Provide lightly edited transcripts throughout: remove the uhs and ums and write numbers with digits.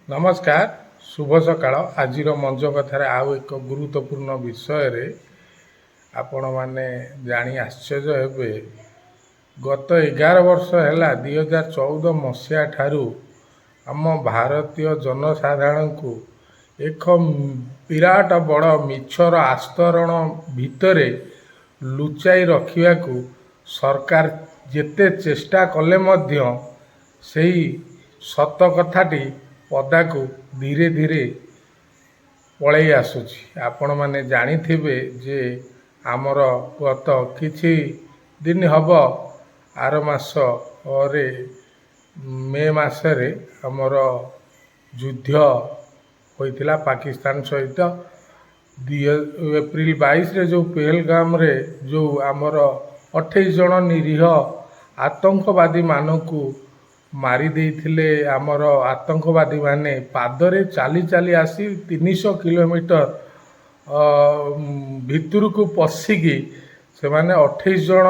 नमस्कार शुभ सकाळ आज मंच कथार आउ एक गुरुत्वपूर्ण विषय आपण मैंने जानी आश्चर्य हे गत 11 वर्ष है 2014 मसीहा ठारू आम भारतीय जनसाधारण को एक विराट बड़ मिछर आस्तरण भितर लुचाई रखा सरकार जेते चेष्टा कले मध्य सही सत कथाटी पदा को धीरे धीरे पलि आसुची। आपण माने जानिथिबे जे आमर गत किछि दिन हब आर मास रे मे मासरे आमर युद्ध होइतिला पाकिस्तान सहित एप्रिल 22 रे जो पहलगाम रे जो आमर 28 जन निरीह आतंकवादी मानकू मारी देइथिले। आमर आतंकवादी माने पादरे चाली चाली आसी 300 किलोमीटर भितर को पशिकी से माने 28 जन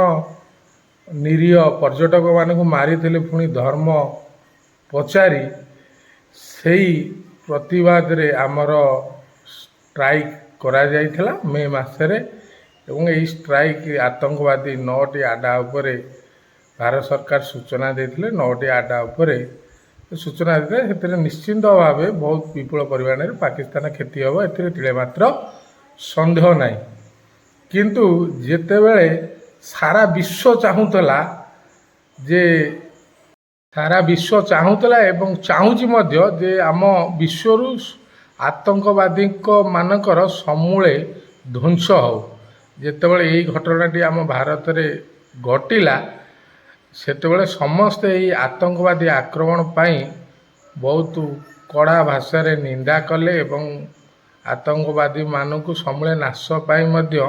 निरीह पर्यटक मानकू मारी थिले। पुणी धर्म पचारी सेही प्रतिवाद रे आमर स्ट्राइक करा जाइथिला मे मासरे एवं एही स्ट्राइक आतंकवादी 9टी आडा उपरे भारत सरकार सूचना देते 9टी आडा उपरे सूचना देते निश्चिंत भाव बहुत विपुल परिमाण में पाकिस्तान क्षति हम ए मात्र सन्देह ना किंतु जेतेबेले सारा विश्व चाहूला जे सारा विश्व चाहूला एवं चाहूची मध्य जे आम विश्व आतंकवादी मानकर समूले ध्वंस हो जेतेबेले यही घटनाटी आम भारत में घटिला सेतेबेले समस्ते यही आतंकवादी आक्रमण पाई बहुत कड़ा भाषा रे निंदा कले एवं आतंकवादी मानकू समूले नाश पाई मध्य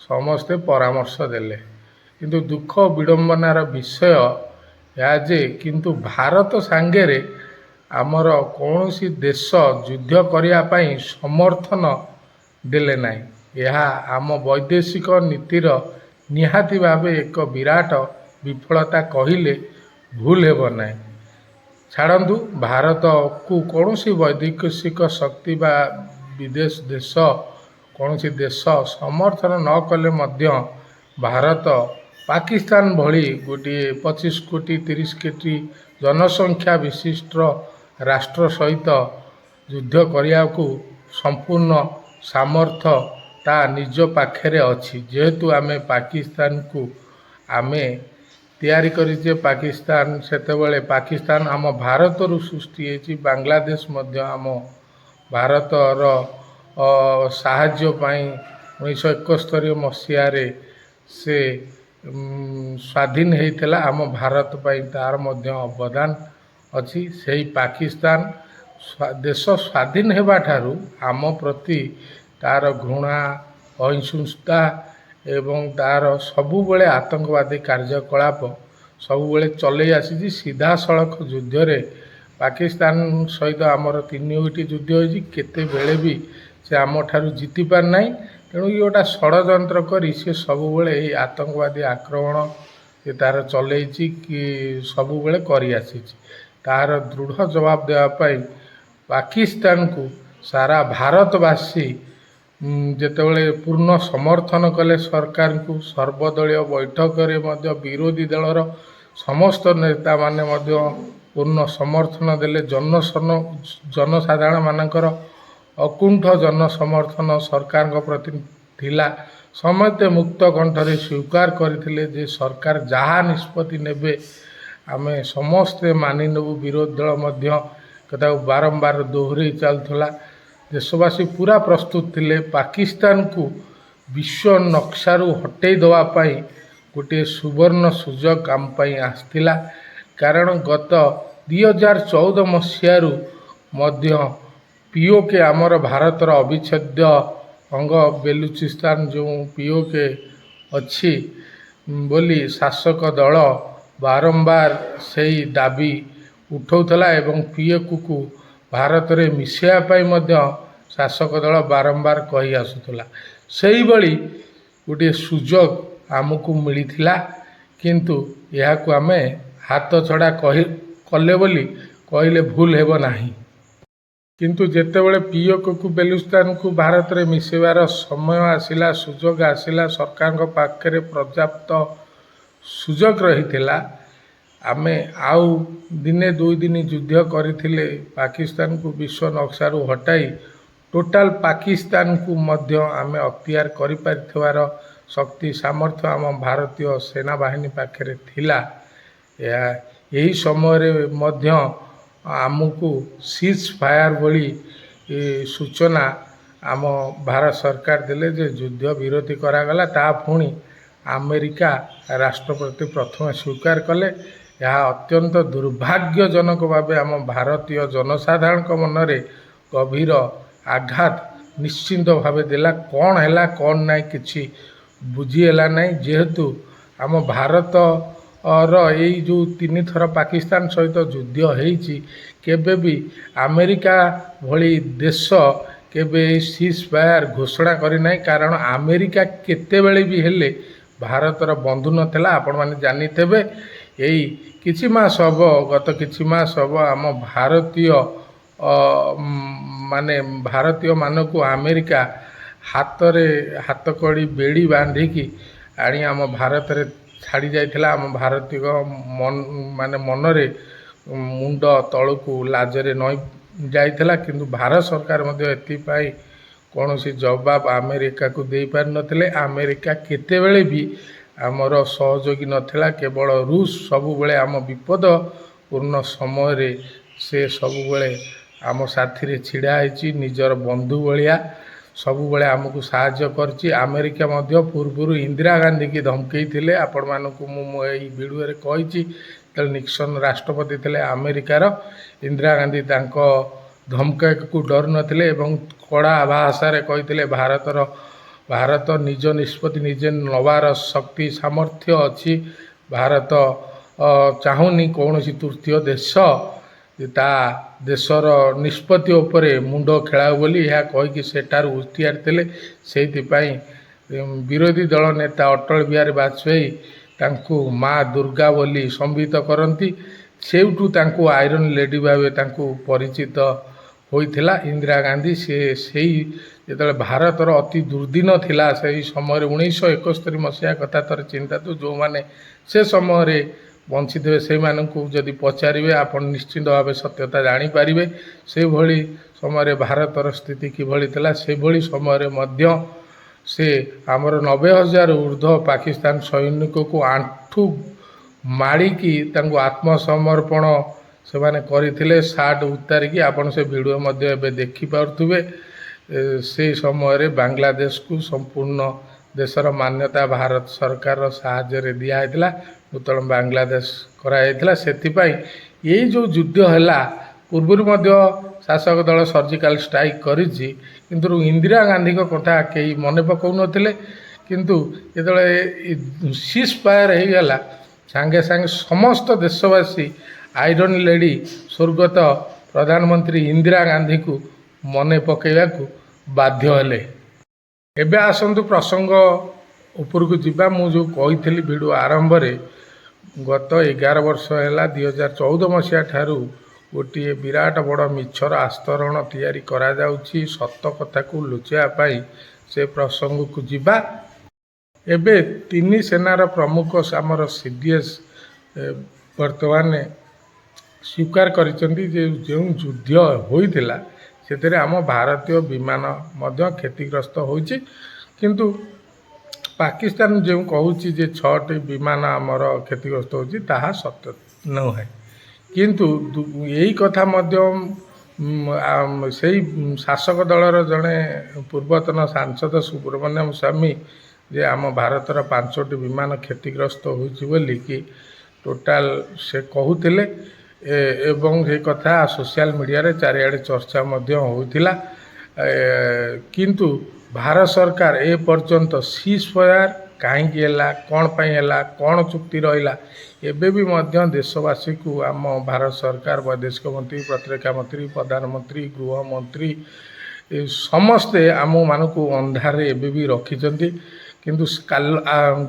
समस्ते परामर्श देले। किंतु दुख विडंबनार विषय या जे किंतु भारत सांगेरे आमर कौनसी देश युद्ध करिया पाई समर्थन देले नाही। यह आम वैदेशिक नीतिर निहाती भावे एक विराट विफलता कहिले भूल हेब ना। छाड़ू भारत को कौन सी वैदेशिक शक्ति बा विदेश देश कौन सी देश समर्थन न कले मध्य भारत पाकिस्तान भली गोटे 25 कोटी 30 कोटी जनसंख्या विशिष्ट राष्ट्र सहित युद्ध करिया को संपूर्ण सामर्थ्य ता निज पाखे अच्छी। जेहेतु आमे पाकिस्तान को आमे तैयारी करिचे पाकिस्तान सेतेबेले पाकिस्तान आम भारत रु सृष्टि होती बांग्लादेश मध्य आम भारत रो साहाय्य पाई 1971 मसीह से स्वाधीन होता आम भारत पाई तार मध्य अवदान अच्छी। सही पाकिस्तान देश स्वाधीन होगा ठारू आम प्रति तार घृणा अहिंसुता एवं तार सबुबले आतंकवादी कार्यकलाप सबुबले चले आसी। सीधा सड़क युद्ध रे पाकिस्तान सहित आमर 3टी युद्ध होती केते बेले भी से आम ठारू जीति पार ना। तेणु ये गोटा षड्यंत्र करी से सबुबले ये आतंकवादी आक्रमण से तार चलई कि सबुबले करी आसी। तार दृढ़ जवाब देवाई पाकिस्तान को सारा भारतवासी जेतेबेले पूर्ण समर्थन कले सरकार को सर्वदलीय बैठक रे विरोधी दलर समस्त नेता माने पूर्ण समर्थन देले। जनसाधारण मानकर अकुंठ जन समर्थन सरकार प्रति थिला। समस्ते मुक्त कंठरे स्वीकार करथिले जे सरकार जहाँ निष्पत्ति नेबे आमे समस्ते मानि नेबु। विरोधी दल मध्य कथा बारंबार दोहरे चलथला। देशवासी पूरा प्रस्तुत थिले पाकिस्तान को विश्व नक्शारू हटई दवा पाई गोटे सुवर्ण सुजोग आम पाई आसथिला। कारण गत 2014 मसीहारू मध्य पीओके आमर भारतर अविच्छेद्य अंग बेलुचिस्तान जो पीओके अच्छी बोली शासक दल बारंबार सही दाबी उठाउथला एवं पीओके को भारत रे मिसेया पाई मध्य शासक दल बारंबार कही आसुथला। सही बड़ी गोटे सुजोग आमको मिलिथिला किंतु यह को आमे हाथ छड़ा कले बोली कहले भूल हेब नाही। କିନ୍ତୁ ଯେତେବେଳେ ପିଓକେକୁ ବେଲୁସ୍ତାନକୁ ଭାରତରେ ମିଶାଇବାର ସମୟ ଆସିଲା, ସୁଯୋଗ ଆସିଲା, ସରକାରଙ୍କ ପାଖରେ ପର୍ଯ୍ୟାପ୍ତ ସୁଯୋଗ ରହିଥିଲା, ଆମେ ଆଉ ଦିନେ ଦୁଇ ଦିନ ଯୁଦ୍ଧ କରିଥିଲେ ପାକିସ୍ତାନକୁ ବିଶ୍ୱ ନକ୍ସାରୁ ହଟାଇ ଟୋଟାଲ ପାକିସ୍ତାନକୁ ମଧ୍ୟ ଆମେ ଅକ୍ତିଆର କରିପାରିଥିବାର ଶକ୍ତି ସାମର୍ଥ୍ୟ ଆମ ଭାରତୀୟ ସେନାବାହିନୀ ପାଖରେ ଥିଲା। ଏହି ସମୟରେ ମଧ୍ୟ ଆମକୁ ସିଜ୍ ଫାୟାର ଭଳି ସୂଚନା ଆମ ଭାରତ ସରକାର ଦେଲେ ଯେ ଯୁଦ୍ଧ ବିରତି କରାଗଲା। ତା ପୁଣି ଆମେରିକା ରାଷ୍ଟ୍ରପତି ପ୍ରଥମେ ସ୍ୱୀକାର କଲେ। ଏହା ଅତ୍ୟନ୍ତ ଦୁର୍ଭାଗ୍ୟଜନକ ଭାବେ ଆମ ଭାରତୀୟ ଜନସାଧାରଣଙ୍କ ମନରେ ଗଭୀର ଆଘାତ ନିଶ୍ଚିନ୍ତ ଭାବେ ଦେଲା। କ'ଣ ହେଲା କ'ଣ ନାହିଁ କିଛି ବୁଝି ହେଲା ନାହିଁ। ଯେହେତୁ ଆମ ଭାରତର ଏଇ ଯେଉଁ 3 ଥର ପାକିସ୍ତାନ ସହିତ ଯୁଦ୍ଧ ହେଇଛି, କେବେ ବି ଆମେରିକା ଭଳି ଦେଶ କେବେ ଏଇ ସିଜ୍ ଫାୟାର ଘୋଷଣା କରିନାହିଁ। କାରଣ ଆମେରିକା କେତେବେଳେ ବି ହେଲେ ଭାରତର ବନ୍ଧୁ ନଥିଲା। ଆପଣମାନେ ଜାଣିଥିବେ ଏଇ କିଛି ମାସ ହେବ, ଗତ କିଛି ମାସ ହେବ ଆମ ଭାରତୀୟମାନଙ୍କୁ ଆମେରିକା ହାତରେ ହାତକଡ଼ି ବେଡ଼ି ବାନ୍ଧିକି ଆଣି ଆମ ଭାରତରେ ଛାଡ଼ି ଯାଇଥିଲା। ଆମ ଭାରତୀୟ ମନରେ ମୁଣ୍ଡ ତଳକୁ ଲାଜରେ ନଇଁ ଯାଇଥିଲା। କିନ୍ତୁ ଭାରତ ସରକାର ମଧ୍ୟ ଏଥିପାଇଁ କୌଣସି ଜବାବ ଆମେରିକାକୁ ଦେଇପାରିନଥିଲେ। ଆମେରିକା କେତେବେଳେ ବି ଆମର ସହଯୋଗୀ ନଥିଲା। କେବଳ ରୁଷ ସବୁବେଳେ ଆମ ବିପଦପୂର୍ଣ୍ଣ ସମୟରେ ସେ ସବୁବେଳେ ଆମ ସାଥିରେ ଛିଡ଼ା ହେଇଛି। ନିଜର ବନ୍ଧୁ ଭଳିଆ ସବୁବେଳେ ଆମକୁ ସାହାଯ୍ୟ କରିଛି। ଆମେରିକା ମଧ୍ୟ ପୂର୍ବରୁ ଇନ୍ଦିରା ଗାନ୍ଧୀକି ଧମକେଇଥିଲେ। ଆପଣମାନଙ୍କୁ ମୁଁ ଏଇ ଭିଡ଼ିଓରେ କହିଛି, ଯେତେବେଳେ ନିକ୍ସନ୍ ରାଷ୍ଟ୍ରପତି ଥିଲେ ଆମେରିକାର, ଇନ୍ଦିରା ଗାନ୍ଧୀ ତାଙ୍କ ଧମକାକୁ ଡରୁ ନଥିଲେ ଏବଂ କଡ଼ା ଭାଷାରେ କହିଥିଲେ ଭାରତ ନିଜ ନିଷ୍ପତ୍ତି ନିଜେ ନେବାର ଶକ୍ତି ସାମର୍ଥ୍ୟ ଅଛି। ଭାରତ ଚାହୁଁନି କୌଣସି ତୃତୀୟ ଦେଶ ତା ଦେଶର ନିଷ୍ପତ୍ତି ଉପରେ ମୁଣ୍ଡ ଖେଳାଉ ବୋଲି। ଏହା କହିକି ସେଠାରୁ ଉଠିଆରିଥିଲେ। ସେଇଥିପାଇଁ ବିରୋଧୀ ଦଳ ନେତା ଅଟଳ ବିହାରୀ ବାଜପେୟୀ ତାଙ୍କୁ ମା ଦୁର୍ଗା ବୋଲି ସମ୍ବିତ କରନ୍ତି। ସେଇଠୁ ତାଙ୍କୁ ଆଇରନ୍ ଲେଡି ଭାବେ ତାଙ୍କୁ ପରିଚିତ ହୋଇଥିଲା ଇନ୍ଦିରା ଗାନ୍ଧୀ। ସେଇ ଯେତେବେଳେ ଭାରତର ଅତି ଦୁର୍ଦ୍ଦିନ ଥିଲା ସେହି ସମୟରେ 1971 ମସିହା କଥା ଥରେ ଚିନ୍ତାନ୍ତୁ। ଯେଉଁମାନେ ସେ ସମୟରେ ବଞ୍ଚିଥିବେ ସେଇମାନଙ୍କୁ ଯଦି ପଚାରିବେ ଆପଣ ନିଶ୍ଚିନ୍ତ ଭାବେ ସତ୍ୟତା ଜାଣିପାରିବେ। ସେଭଳି ସମୟରେ ଭାରତର ସ୍ଥିତି କିଭଳି ଥିଲା। ସେଭଳି ସମୟରେ ମଧ୍ୟ ସେ ଆମର 90,000 ଉର୍ଦ୍ଧ୍ୱ ପାକିସ୍ତାନ ସୈନିକକୁ ଆଣ୍ଠୁ ମାଡ଼ିକି ତାଙ୍କୁ ଆତ୍ମସମର୍ପଣ ସେମାନେ କରିଥିଲେ ସାର୍ଟ ଉତାରିକି। ଆପଣ ସେ ଭିଡ଼ିଓ ମଧ୍ୟ ଏବେ ଦେଖିପାରୁଥିବେ। ସେହି ସମୟରେ ବାଂଲାଦେଶକୁ ସମ୍ପୂର୍ଣ୍ଣ ଦେଶର ମାନ୍ୟତା ଭାରତ ସରକାରର ସାହାଯ୍ୟରେ ଦିଆହେଇଥିଲା। ନୂତନ ବାଂଲାଦେଶ କରାଯାଇଥିଲା। ସେଥିପାଇଁ ଏଇ ଯେଉଁ ଯୁଦ୍ଧ ହେଲା, ପୂର୍ବରୁ ମଧ୍ୟ ଶାସକ ଦଳ ସର୍ଜିକାଲ ଷ୍ଟ୍ରାଇକ୍ କରିଛି, କିନ୍ତୁ ଇନ୍ଦିରା ଗାନ୍ଧୀଙ୍କ କଥା କେହି ମନେ ପକାଉନଥିଲେ। କିନ୍ତୁ ଯେତେବେଳେ ସିଜ୍ ଫାୟାର ହେଇଗଲା, ସାଙ୍ଗେ ସାଙ୍ଗେ ସମସ୍ତ ଦେଶବାସୀ ଆଇରନ୍ ଲେଡି ସ୍ୱର୍ଗତ ପ୍ରଧାନମନ୍ତ୍ରୀ ଇନ୍ଦିରା ଗାନ୍ଧୀକୁ ମନେ ପକାଇବାକୁ ବାଧ୍ୟ ହେଲେ। ଏବେ ଆସନ୍ତୁ ପ୍ରସଙ୍ଗ ଉପରକୁ ଯିବା। ମୁଁ ଯେଉଁ କହିଥିଲି ଭିଡ଼ିଓ ଆରମ୍ଭରେ, ଗତ 11 ବର୍ଷ ହେଲା 2014 ମସିହା ଠାରୁ ଗୋଟିଏ ବିରାଟ ବଡ଼ ମିଛର ଆସ୍ତରଣ ତିଆରି କରାଯାଉଛି ସତ କଥାକୁ ଲୁଚାଇବା ପାଇଁ। ସେ ପ୍ରସଙ୍ଗକୁ ଯିବା। ଏବେ 3 ସେନାର ପ୍ରମୁଖ ଆମର CDS ବର୍ତ୍ତମାନ ସ୍ୱୀକାର କରିଛନ୍ତି ଯେ ଯେଉଁ ଯୁଦ୍ଧ ହୋଇଥିଲା ସେଥିରେ ଆମ ଭାରତୀୟ ବିମାନ ମଧ୍ୟ କ୍ଷତିଗ୍ରସ୍ତ ହୋଇଛି। କିନ୍ତୁ ପାକିସ୍ତାନ ଯେଉଁ କହୁଛି ଯେ 6ଟି ବିମାନ ଆମର କ୍ଷତିଗ୍ରସ୍ତ ହେଉଛି, ତାହା ସତ୍ୟ ନୁହେଁ। କିନ୍ତୁ ଏଇ କଥା ମଧ୍ୟ ସେଇ ଶାସକ ଦଳର ଜଣେ ପୂର୍ବତନ ସାଂସଦ ସୁବ୍ରମଣ୍ୟମ ସ୍ୱାମୀ ଯେ ଆମ ଭାରତର 5ଟି ବିମାନ କ୍ଷତିଗ୍ରସ୍ତ ହୋଇଛି ବୋଲିକି ଟୋଟାଲ ସେ କହୁଥିଲେ ଏବଂ ସେ କଥା ସୋସିଆଲ ମିଡ଼ିଆରେ ଚାରିଆଡ଼େ ଚର୍ଚ୍ଚା ମଧ୍ୟ ହୋଇଥିଲା। କିନ୍ତୁ ଭାରତ ସରକାର ଏ ପର୍ଯ୍ୟନ୍ତ ସିଜ୍ ଫାୟାର କାହିଁକି ହେଲା, କ'ଣ ପାଇଁ ହେଲା, କ'ଣ ଚୁକ୍ତି ରହିଲା, ଏବେ ବି ମଧ୍ୟ ଦେଶବାସୀକୁ ଆମ ଭାରତ ସରକାର ବୈଦେଶିକ ମନ୍ତ୍ରୀ, ପ୍ରତିରକ୍ଷା ମନ୍ତ୍ରୀ, ପ୍ରଧାନମନ୍ତ୍ରୀ, ଗୃହମନ୍ତ୍ରୀ ସମସ୍ତେ ଆମମାନଙ୍କୁ ଅନ୍ଧାରରେ ଏବେ ବି ରଖିଛନ୍ତି। କିନ୍ତୁ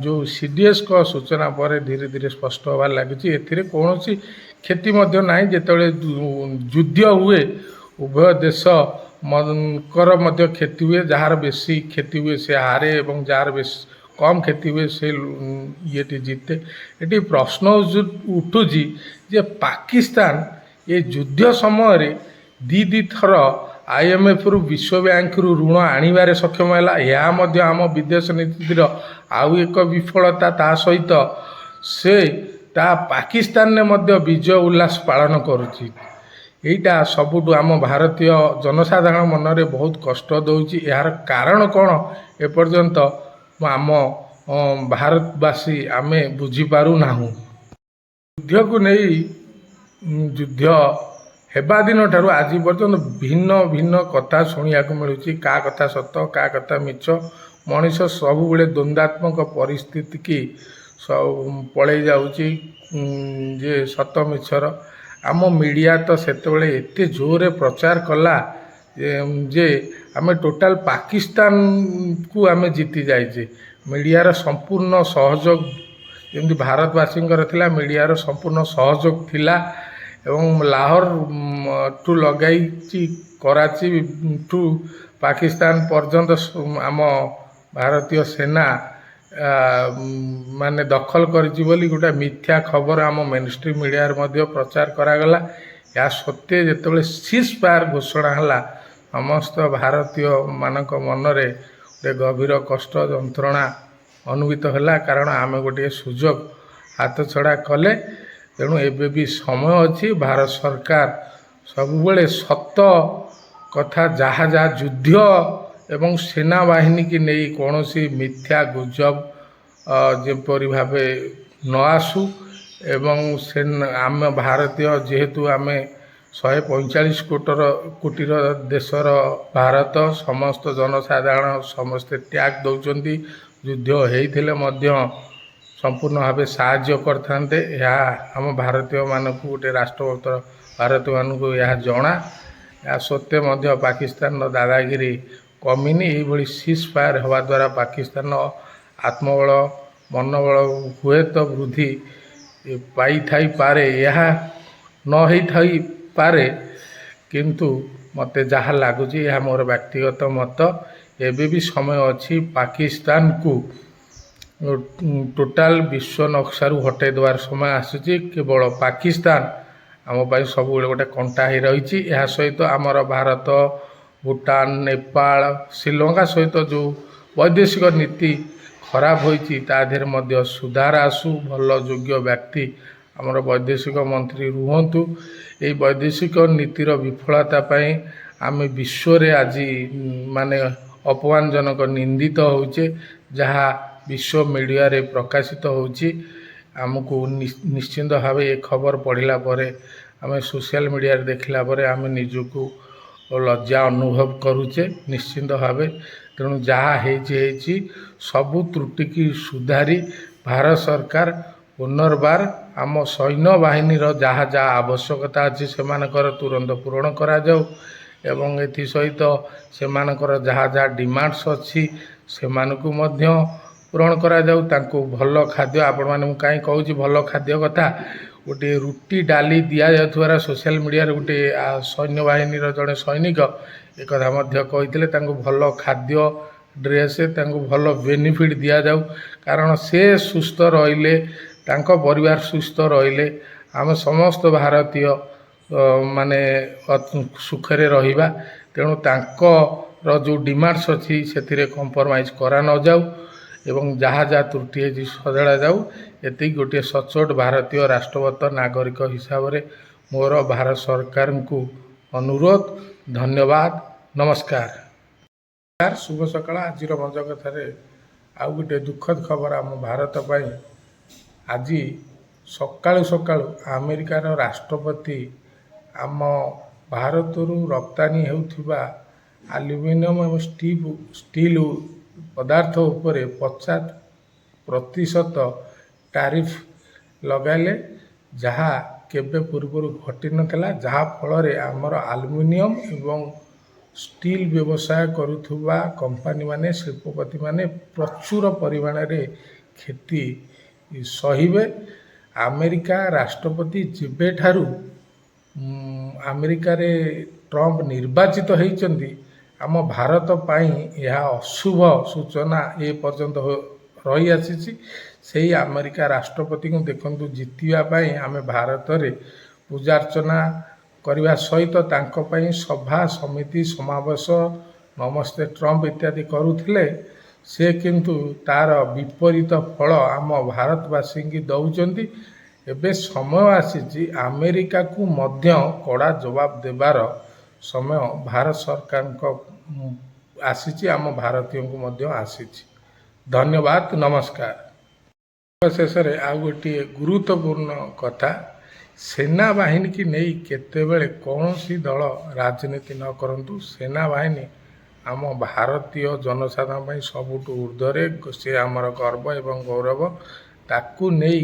ଯେଉଁ CDSଙ୍କ ସୂଚନା ପରେ ଧୀରେ ଧୀରେ ସ୍ପଷ୍ଟ ହେବାରେ ଲାଗିଛି ଏଥିରେ କୌଣସି କ୍ଷତି ମଧ୍ୟ ନାହିଁ। ଯେତେବେଳେ ଯୁଦ୍ଧ ହୁଏ ଉଭୟ ଦେଶ ଙ୍କର ମଧ୍ୟ କ୍ଷତି ହୁଏ। ଯାହାର ବେଶୀ କ୍ଷତି ହୁଏ ସେ ହାରେ ଏବଂ ଯାହାର ବେଶୀ କମ୍ କ୍ଷତି ହୁଏ ସେ ଇଏଟି ଜିତେ। ଏଠି ପ୍ରଶ୍ନ ଉଠୁଛି ଯେ ପାକିସ୍ତାନ ଏ ଯୁଦ୍ଧ ସମୟରେ ଦୁଇ ଥର IMFରୁ ବିଶ୍ୱ ବ୍ୟାଙ୍କରୁ ଋଣ ଆଣିବାରେ ସକ୍ଷମ ହେଲା। ଏହା ମଧ୍ୟ ଆମ ବିଦେଶ ନୀତିର ଆଉ ଏକ ବିଫଳତା। ତା ସହିତ ସେ ତା ପାକିସ୍ତାନରେ ମଧ୍ୟ ବିଜୟ ଉଲ୍ଲାସ ପାଳନ କରୁଛି। ଏଇଟା ସବୁଠୁ ଆମ ଭାରତୀୟ ଜନସାଧାରଣ ମନରେ ବହୁତ କଷ୍ଟ ଦେଉଛି। ଏହାର କାରଣ କ'ଣ ଏପର୍ଯ୍ୟନ୍ତ ଆମ ଭାରତବାସୀ ଆମେ ବୁଝିପାରୁନାହୁଁ। ଯୁଦ୍ଧକୁ ନେଇ ଯୁଦ୍ଧ ହେବା ଦିନଠାରୁ ଆଜି ପର୍ଯ୍ୟନ୍ତ ଭିନ୍ନ ଭିନ୍ନ କଥା ଶୁଣିବାକୁ ମିଳୁଛି। କାହା କଥା ସତ କାହା କଥା ମିଛ। ମଣିଷ ସବୁବେଳେ ଦ୍ୱନ୍ଦାତ୍ମକ ପରିସ୍ଥିତିକି ପଳେଇ ଯାଉଛି ଯେ ସତ ମିଛର। ଆମ ମିଡ଼ିଆ ତ ସେତେବେଳେ ଏତେ ଜୋରରେ ପ୍ରଚାର କଲା ଯେ ଆମେ ଟୋଟାଲ ପାକିସ୍ତାନକୁ ଆମେ ଜିତି ଯାଇଛେ। ମିଡ଼ିଆର ସମ୍ପୂର୍ଣ୍ଣ ସହଯୋଗ ଯେମିତି ଭାରତବାସୀଙ୍କର ଥିଲା, ମିଡ଼ିଆର ସମ୍ପୂର୍ଣ୍ଣ ସହଯୋଗ ଥିଲା ଏବଂ ଲାହୋର ଠୁ ଲଗାଇଛି କରାଚି ଠୁ ପାକିସ୍ତାନ ପର୍ଯ୍ୟନ୍ତ ଆମ ଭାରତୀୟ ସେନା ମାନେ ଦଖଲ କରିଛି ବୋଲି ଗୋଟେ ମିଥ୍ୟା ଖବର ଆମ ମେନଷ୍ଟ୍ରିମ୍ ମିଡ଼ିଆରେ ମଧ୍ୟ ପ୍ରଚାର କରାଗଲା। ଏହା ସତ୍ତ୍ୱେ ଯେତେବେଳେ ସିଜ୍ ଫାୟାର ଘୋଷଣା ହେଲା ସମସ୍ତ ଭାରତୀୟମାନଙ୍କ ମନରେ ଗୋଟେ ଗଭୀର କଷ୍ଟ ଯନ୍ତ୍ରଣା ଅନୁଭୂତ ହେଲା। କାରଣ ଆମେ ଗୋଟିଏ ସୁଯୋଗ ହାତଛଡ଼ା କଲେ। ତେଣୁ ଏବେ ବି ସମୟ ଅଛି। ଭାରତ ସରକାର ସବୁବେଳେ ସତ କଥା ଯାହା ଯୁଦ୍ଧ ଏବଂ ସେନାବାହିନୀକି ନେଇ କୌଣସି ମିଥ୍ୟା ଗୁଜବ ଯେପରି ଭାବେ ନ ଆସୁ ଏବଂ ଆମ ଭାରତୀୟ ଯେହେତୁ ଆମେ 145 କୋଟିର ଦେଶର ଭାରତ, ସମସ୍ତ ଜନସାଧାରଣ ସମସ୍ତେ ଟ୍ୟାକ୍ସ ଦେଉଛନ୍ତି। ଯୁଦ୍ଧ ହେଇଥିଲେ ମଧ୍ୟ ସମ୍ପୂର୍ଣ୍ଣ ଭାବେ ସାହାଯ୍ୟ କରିଥାନ୍ତେ। ଏହା ଆମ ଭାରତୀୟମାନଙ୍କୁ ଗୋଟେ ରାଷ୍ଟ୍ରଭକ୍ତ ଭାରତୀୟମାନଙ୍କୁ ଏହା ଜଣା। ଏହା ସତ୍ତ୍ୱେ ମଧ୍ୟ ପାକିସ୍ତାନର ଦାଦାଗିରି କମିନି। ଏଇଭଳି ସିଜ୍ ଫାୟାର ହେବା ଦ୍ୱାରା ପାକିସ୍ତାନର ଆତ୍ମବଳ ମନୋବଳ ହୁଏତ ବୃଦ୍ଧି ପାଇଥାଇପାରେ, ଏହା ନ ହେଇଥାଇପାରେ, କିନ୍ତୁ ମୋତେ ଯାହା ଲାଗୁଛି ଏହା ମୋର ବ୍ୟକ୍ତିଗତ ମତ। ଏବେ ବି ସମୟ ଅଛି ପାକିସ୍ତାନକୁ ଟୋଟାଲ ବିଶ୍ୱ ନକ୍ସାରୁ ହଟେଇ ଦେବାର ସମୟ ଆସୁଛି। କେବଳ ପାକିସ୍ତାନ ଆମ ପାଇଁ ସବୁବେଳେ ଗୋଟେ କଣ୍ଟା ହେଇ ରହିଛି। ଏହା ସହିତ ଆମର ଭାରତ, ଭୁଟାନ, ନେପାଳ, ଶ୍ରୀଲଙ୍କା ସହିତ ଯେଉଁ ବୈଦେଶିକ ନୀତି ଖରାପ ହୋଇଛି ତା ଦେହରେ ମଧ୍ୟ ସୁଧାର ଆସୁ। ଭଲ ଯୋଗ୍ୟ ବ୍ୟକ୍ତି ଆମର ବୈଦେଶିକ ମନ୍ତ୍ରୀ ରୁହନ୍ତୁ। ଏହି ବୈଦେଶିକ ନୀତିର ବିଫଳତା ପାଇଁ ଆମେ ବିଶ୍ୱରେ ଆଜି ମାନେ ଅପମାନଜନକ ନିନ୍ଦିତ ହେଉଛେ, ଯାହା ବିଶ୍ୱ ମିଡ଼ିଆରେ ପ୍ରକାଶିତ ହେଉଛି। ଆମକୁ ନିଶ୍ଚିନ୍ତ ଭାବେ ଏ ଖବର ପଢ଼ିଲା ପରେ, ଆମେ ସୋସିଆଲ ମିଡ଼ିଆରେ ଦେଖିଲା ପରେ ଆମେ ନିଜକୁ ଲଜ୍ଜା ଅନୁଭବ କରୁଛେ ନିଶ୍ଚିନ୍ତ ଭାବେ। ତେଣୁ ଯାହା ହେଇଛି ସବୁ ତ୍ରୁଟିକି ସୁଧାରି ଭାରତ ସରକାର ପୁନର୍ବାର ଆମ ସୈନ୍ୟବାହିନୀର ଯାହା ଆବଶ୍ୟକତା ଅଛି ସେମାନଙ୍କର ତୁରନ୍ତ ପୂରଣ କରାଯାଉ ଏବଂ ଏଥିସହିତ ସେମାନଙ୍କର ଯାହା ଡିମାଣ୍ଡସ୍ ଅଛି ସେମାନଙ୍କୁ ମଧ୍ୟ ପୂରଣ କରାଯାଉ। ତାଙ୍କୁ ଭଲ ଖାଦ୍ୟ, ଆପଣମାନେ ମୁଁ କାହିଁ କହୁଛି ଭଲ ଖାଦ୍ୟ କଥା, ଗୋଟିଏ ରୁଟି ଡାଲି ଦିଆଯାଉଥିବାର ସୋସିଆଲ ମିଡ଼ିଆରେ ଗୋଟିଏ ସୈନ୍ୟବାହିନୀର ଜଣେ ସୈନିକ ଏକଥା ମଧ୍ୟ କହିଥିଲେ। ତାଙ୍କୁ ଭଲ ଖାଦ୍ୟ, ଡ୍ରେସ୍, ତାଙ୍କୁ ଭଲ ବେନିଫିଟ୍ ଦିଆଯାଉ। କାରଣ ସେ ସୁସ୍ଥ ରହିଲେ, ତାଙ୍କ ପରିବାର ସୁସ୍ଥ ରହିଲେ ଆମେ ସମସ୍ତ ଭାରତୀୟ ମାନେ ସୁଖରେ ରହିବା। ତେଣୁ ତାଙ୍କର ଯେଉଁ ଡିମାଣ୍ଡସ୍ ଅଛି ସେଥିରେ କମ୍ପ୍ରମାଇଜ୍ କରା ନଯାଉ ଏବଂ ଯାହା ତ୍ରୁଟି ହେଇଛି ସଜଡ଼ା ଯାଉ। ଏତିକି ଗୋଟିଏ ସଚ୍ଚୋଟ ଭାରତୀୟ ରାଷ୍ଟ୍ରଭକ୍ତ ନାଗରିକ ହିସାବରେ ମୋର ଭାରତ ସରକାରଙ୍କୁ ଅନୁରୋଧ। ଧନ୍ୟବାଦ, ନମସ୍କାର। ଶୁଭ ସକାଳ। ଆଜିର ମଜ କଥାରେ ଆଉ ଗୋଟିଏ ଦୁଃଖଦ ଖବର ଆମ ଭାରତ ପାଇଁ। ଆଜି ସକାଳୁ ସକାଳୁ ଆମେରିକାର ରାଷ୍ଟ୍ରପତି ଆମ ଭାରତରୁ ରପ୍ତାନି ହେଉଥିବା ଆଲୁମିନିୟମ ଏବଂ ଷ୍ଟିଲ ପଦାର୍ଥ ଉପରେ 50% ଟାରିଫ୍ ଲଗାଇଲେ, ଯାହା କେବେ ପୂର୍ବରୁ ଘଟିନଥିଲା। ଯାହାଫଳରେ ଆମର ଆଲୁମିନିୟମ ଏବଂ ଷ୍ଟିଲ ବ୍ୟବସାୟ କରୁଥିବା କମ୍ପାନୀମାନେ, ଶିଳ୍ପପତିମାନେ ପ୍ରଚୁର ପରିମାଣରେ କ୍ଷତି ସହିବେ। ଆମେରିକା ରାଷ୍ଟ୍ରପତି ଯେବେଠାରୁ ଆମେରିକାରେ ଟ୍ରମ୍ପ ନିର୍ବାଚିତ ହୋଇଛନ୍ତି, ଆମ ଭାରତ ପାଇଁ ଏହା ଅଶୁଭ ସୂଚନା ଏ ପର୍ଯ୍ୟନ୍ତ ରହିଆସିଛି। ସେହି ଆମେରିକା ରାଷ୍ଟ୍ରପତିଙ୍କୁ ଦେଖନ୍ତୁ, ଜିତିବା ପାଇଁ ଆମେ ଭାରତରେ ପୂଜାର୍ଚ୍ଚନା କରିବା ସହିତ ତାଙ୍କ ପାଇଁ ସଭା ସମିତି ସମାବେଶ ନମସ୍ତେ ଟ୍ରମ୍ପ ଇତ୍ୟାଦି କରୁଥିଲେ। ସେ କିନ୍ତୁ ତାର ବିପରୀତ ଫଳ ଆମ ଭାରତବାସୀଙ୍କୁ ଦେଉଛନ୍ତି। ଏବେ ସମୟ ଆସିଛି ଆମେରିକାକୁ ମଧ୍ୟ କଡ଼ା ଜବାବ ଦେବାର ସମୟ ଭାରତ ସରକାରଙ୍କ ଆସିଛି, ଆମ ଭାରତୀୟଙ୍କୁ ମଧ୍ୟ ଆସିଛି। ଧନ୍ୟବାଦ, ନମସ୍କାର। ଶେଷରେ ଆଉ ଗୋଟିଏ ଗୁରୁତ୍ୱପୂର୍ଣ୍ଣ କଥା, ସେନାବାହିନୀକି ନେଇ କେତେବେଳେ କୌଣସି ଦଳ ରାଜନୀତି ନ କରନ୍ତୁ। ସେନାବାହିନୀ ଆମ ଭାରତୀୟ ଜନସାଧାରଣ ପାଇଁ ସବୁଠୁ ଉର୍ଦ୍ଧ୍ୱରେ, ସେ ଆମର ଗର୍ବ ଏବଂ ଗୌରବ। ତାକୁ ନେଇ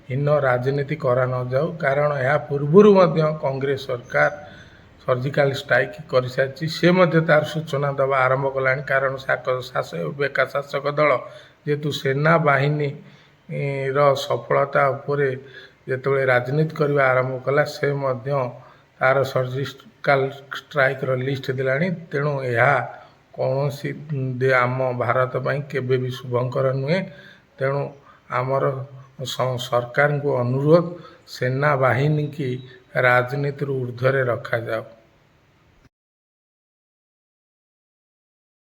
ହୀନ ରାଜନୀତି କରାନଯାଉ, କାରଣ ଏହା ପୂର୍ବରୁ ମଧ୍ୟ କଂଗ୍ରେସ ସରକାର ସର୍ଜିକାଲ ଷ୍ଟ୍ରାଇକ୍ କରିସାରିଛି। ସେ ମଧ୍ୟ ତାର ସୂଚନା ଦେବା ଆରମ୍ଭ କଲାଣି, କାରଣ ଏବେକା ଶାସକ ଦଳ ଯେହେତୁ ସେନାବାହିନୀର ସଫଳତା ଉପରେ ଯେତେବେଳେ ରାଜନୀତି କରିବା ଆରମ୍ଭ କଲା, ସେ ମଧ୍ୟ ତାର ସର୍ଜିକାଲ ଷ୍ଟ୍ରାଇକ୍ର ଲିଷ୍ଟ ଦେଲାଣି। ତେଣୁ ଏହା କୌଣସି ଆମ ଭାରତ ପାଇଁ କେବେ ବି ଶୁଭଙ୍କର ନୁହେଁ। ତେଣୁ ଆମର ସରକାରଙ୍କୁ ଅନୁରୋଧ, ସେନାବାହିନୀକି ରାଜନୀତିରୁ ଉର୍ଦ୍ଧ୍ୱରେ ରଖାଯାଉ।